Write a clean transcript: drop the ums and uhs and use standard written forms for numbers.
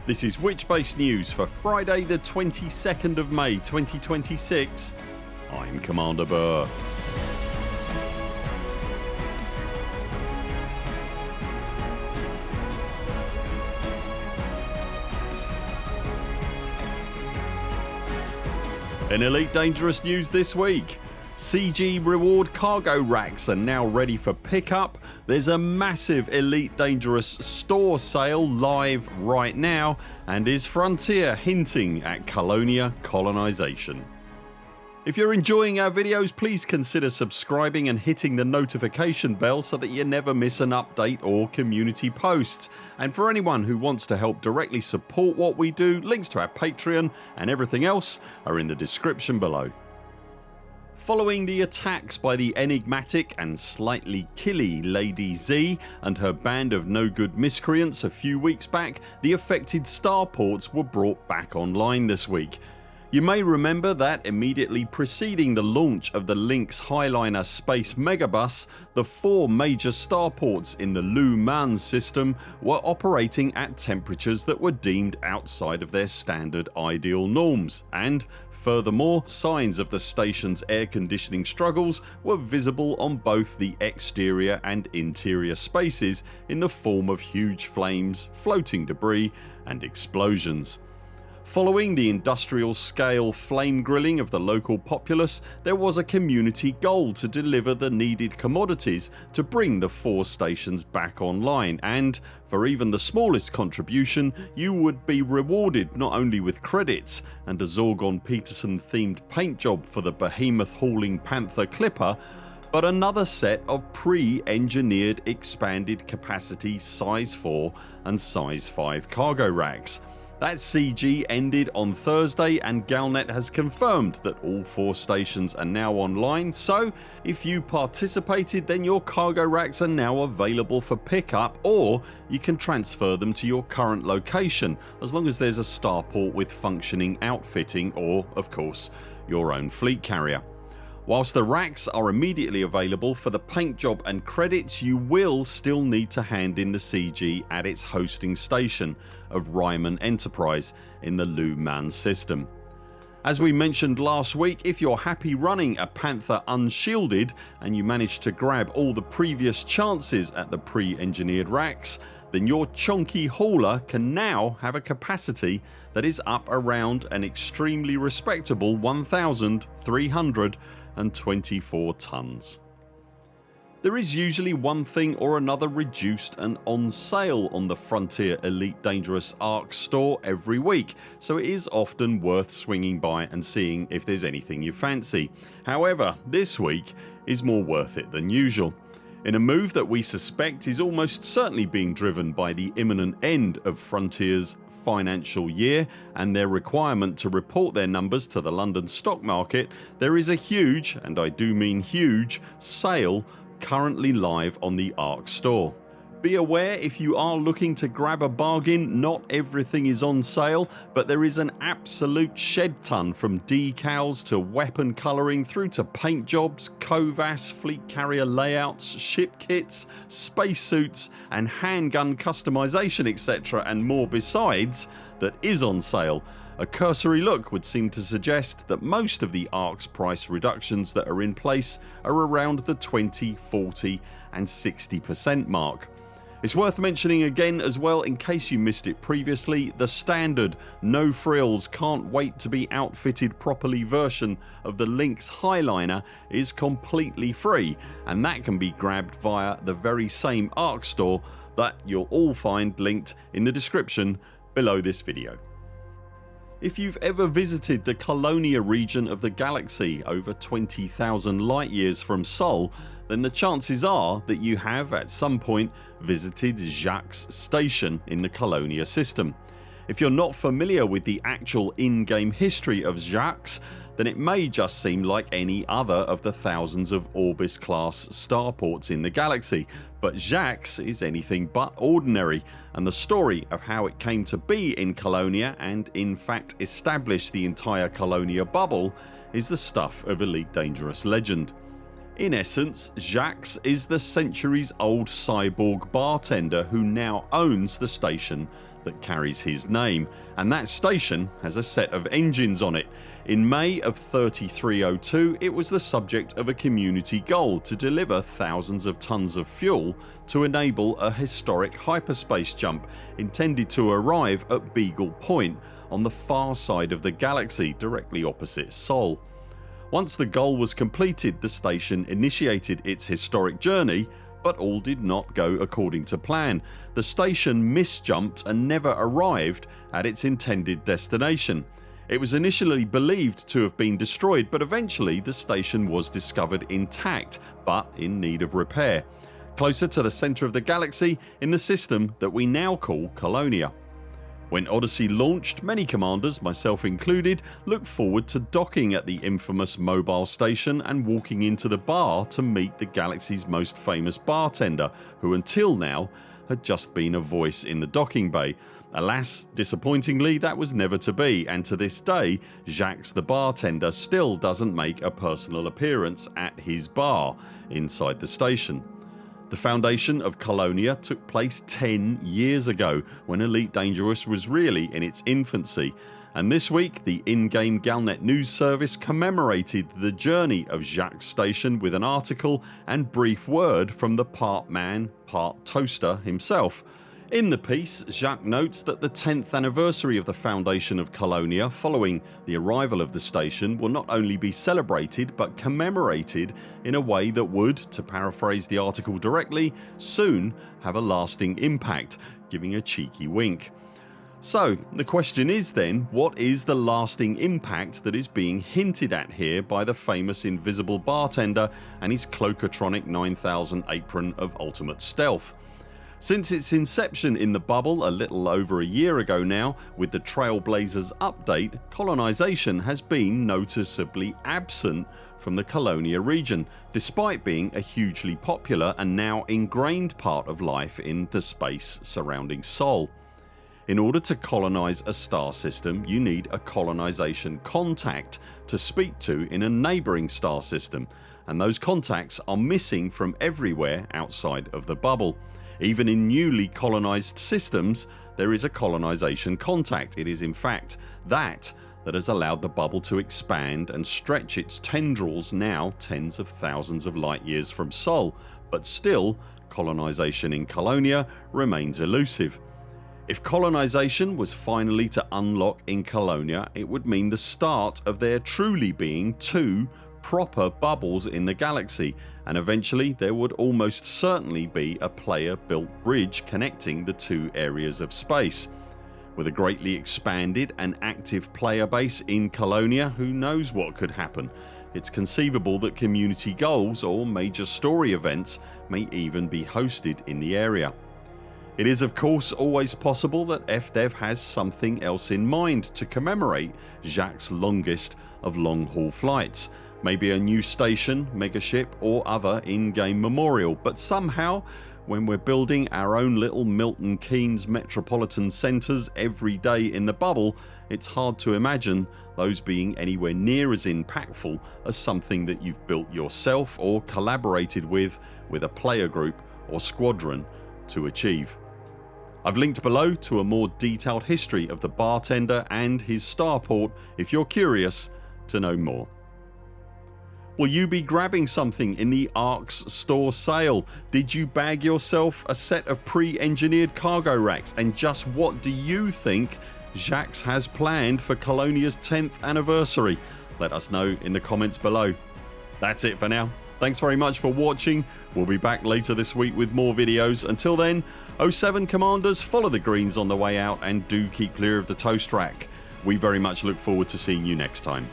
This is Witch-based news for Friday the 22nd of May 2026. I'm Commander Buur. In Elite Dangerous news this week, CG reward cargo racks are now ready for pickup. There's a massive Elite Dangerous store sale live right now, and is Frontier hinting at Colonia colonization? If you're enjoying our videos, please consider subscribing and hitting the notification bell so that you never miss an update or community posts. And for anyone who wants to help directly support what we do, links to our Patreon and everything else are in the description below. Following the attacks by the enigmatic and slightly killy Lady Z and her band of no good miscreants a few weeks back, the affected starports were brought back online this week. You may remember that immediately preceding the launch of the Lynx Highliner space megabus, the 4 major starports in the Lu Man system were operating at temperatures that were deemed outside of their standard ideal norms, and furthermore, signs of the station's air conditioning struggles were visible on both the exterior and interior spaces in the form of huge flames, floating debris and explosions. Following the industrial scale flame grilling of the local populace, there was a community goal to deliver the needed commodities to bring the 4 stations back online, and for even the smallest contribution you would be rewarded not only with credits and a Zorgon Peterson themed paint job for the behemoth hauling Panther Clipper, but another set of pre-engineered expanded capacity size 4 and size 5 cargo racks. That CG ended on Thursday, and Galnet has confirmed that all 4 stations are now online, so if you participated then your cargo racks are now available for pickup, or you can transfer them to your current location as long as there's a starport with functioning outfitting, or of course your own fleet carrier. Whilst the racks are immediately available for the paint job and credits, you will still need to hand in the CG at its hosting station of Ryman Enterprise in the Lu Man system. As we mentioned last week, if you're happy running a Panther unshielded and you manage to grab all the previous chances at the pre-engineered racks, then your chonky hauler can now have a capacity that is up around an extremely respectable 1,324 tonnes. There is usually one thing or another reduced and on sale on the Frontier Elite Dangerous Arc store every week, so it is often worth swinging by and seeing if there's anything you fancy. However, this week is more worth it than usual, in a move that we suspect is almost certainly being driven by the imminent end of Frontier's financial year and their requirement to report their numbers to the London stock market. There is a huge, and I do mean huge, sale currently live on the Arc store. Be aware, if you are looking to grab a bargain, not everything is on sale, but there is an absolute shed ton, from decals to weapon colouring through to paint jobs, COVAS, fleet carrier layouts, ship kits, spacesuits and handgun customisation etc and more besides that is on sale. A cursory look would seem to suggest that most of the Arc's price reductions that are in place are around the 20, 40 and 60% mark. It's worth mentioning again as well, in case you missed it previously, the standard no frills can't wait to be outfitted properly version of the Lynx Highliner is completely free, and that can be grabbed via the very same Arc store that you'll all find linked in the description below this video. If you've ever visited the Colonia region of the galaxy over 20,000 light years from Sol, then the chances are that you have at some point visited Jaques Station in the Colonia system. If you're not familiar with the actual in-game history of Jaques, then it may just seem like any other of the thousands of Orbis class starports in the galaxy, but Jaques is anything but ordinary, and the story of how it came to be in Colonia and in fact established the entire Colonia bubble is the stuff of Elite Dangerous legend. In essence, Jaques is the centuries old cyborg bartender who now owns the station that carries his name, and that station has a set of engines on it. In May of 3302 it was the subject of a community goal to deliver thousands of tons of fuel to enable a historic hyperspace jump intended to arrive at Beagle Point on the far side of the galaxy directly opposite Sol. Once the goal was completed, the station initiated its historic journey, but all did not go according to plan. The station misjumped and never arrived at its intended destination. It was initially believed to have been destroyed, but eventually the station was discovered intact but in need of repair, closer to the centre of the galaxy in the system that we now call Colonia. When Odyssey launched, many commanders, myself included, looked forward to docking at the infamous mobile station and walking into the bar to meet the galaxy's most famous bartender, who until now had just been a voice in the docking bay. Alas, disappointingly, that was never to be, and to this day Jaques the bartender still doesn't make a personal appearance at his bar inside the station. The foundation of Colonia took place 10 years ago, when Elite Dangerous was really in its infancy, and this week the in-game Galnet news service commemorated the journey of Jaques Station with an article and brief word from the part man, part toaster himself. In the piece, Jaques notes that the 10th anniversary of the foundation of Colonia following the arrival of the station will not only be celebrated but commemorated in a way that would, to paraphrase the article directly, soon have a lasting impact, giving a cheeky wink. So the question is then, what is the lasting impact that is being hinted at here by the famous invisible bartender and his Cloakotronic 9000 apron of ultimate stealth? Since its inception in the bubble a little over a year ago now, with the Trailblazers update, Colonization has been noticeably absent from the Colonia region, despite being a hugely popular and now ingrained part of life in the space surrounding Sol. In order to colonize a star system, you need a colonization contact to speak to in a neighbouring star system, and those contacts are missing from everywhere outside of the bubble. Even in newly colonized systems there is a colonization contact. It is in fact that has allowed the bubble to expand and stretch its tendrils now tens of thousands of light years from Sol, but still colonization in Colonia remains elusive. If colonization was finally to unlock in Colonia, it would mean the start of there truly being two proper bubbles in the galaxy, and eventually there would almost certainly be a player built bridge connecting the two areas of space. With a greatly expanded and active player base in Colonia, who knows what could happen? It's conceivable that community goals or major story events may even be hosted in the area. It is of course always possible that FDev has something else in mind to commemorate Jaques' longest of long haul flights. Maybe a new station, megaship or other in-game memorial, but somehow when we're building our own little Milton Keynes metropolitan centres every day in the bubble, it's hard to imagine those being anywhere near as impactful as something that you've built yourself or collaborated with a player group or squadron to achieve. I've linked below to a more detailed history of the bartender and his starport if you're curious to know more. Will you be grabbing something in the ARX store sale? Did you bag yourself a set of pre-engineered cargo racks? And just what do you think Jaques has planned for Colonia's 10th anniversary? Let us know in the comments below. That's it for now. Thanks very much for watching. We'll be back later this week with more videos. Until then, 07 Commanders, follow the greens on the way out and do keep clear of the toast rack. We very much look forward to seeing you next time.